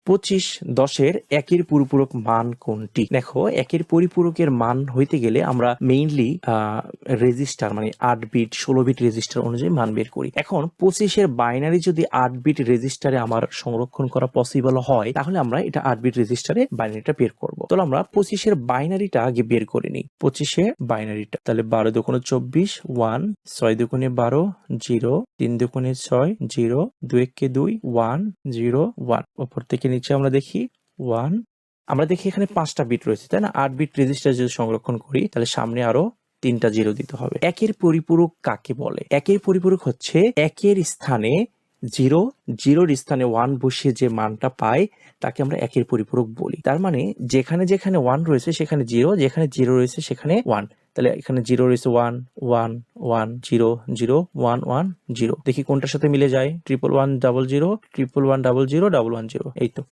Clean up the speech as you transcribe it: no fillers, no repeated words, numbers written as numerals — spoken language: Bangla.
25 10-এর একের পরিপূরক মান কোনটি? দেখো, একের পরিপূরকের মান হইতে গেলে আমরা মেইনলি রেজিস্টার মানে 8 বিট 16 বিট রেজিস্টার অনুযায়ী মান বের করি। এখন 25-এর বাইনারি যদি 8 বিট রেজিস্টারে আমার সংরক্ষণ করা পসিবল হয়, তাহলে আমরা এটা 8 বিট রেজিস্টারে বাইনারিটা বের করব। তাহলে আমরা 25-এর বাইনারিটা আগে বের করে নিই। 25-এর বাইনারিটা তাহলে 12 দুগুণে 24 1, 6 দুগুণে 12 0, 3 দুগুণে 6 0, 2 একে 2 1 0 1। উপর থেকে নিচে আমরা দেখি 1। আমরা দেখি এখানে 5টা বিট রয়েছে, তাই না? 8 বিট রেজিস্টার যদি সংরক্ষণ করি, তাহলে সামনে আরো 3টা 0 দিতে হবে। একের পরিপূরক কাকে বলে? একের পরিপূরক হচ্ছে একের স্থানে 0, 0-র স্থানে 1 বসিয়ে যে মানটা পায় তাকে আমরা একের পরিপূরক বলি। তার মানে যেখানে যেখানে 1 রয়েছে সেখানে 0, যেখানে 0 রয়েছে সেখানে 1। তাহলে এখানে 0 রয়েছে 1 1 1 0 0 1 1 0। দেখি কোনটার সাথে মিলে যায়। 1 1 1 0 0 1 1 0 0 1 1 0। এই তো।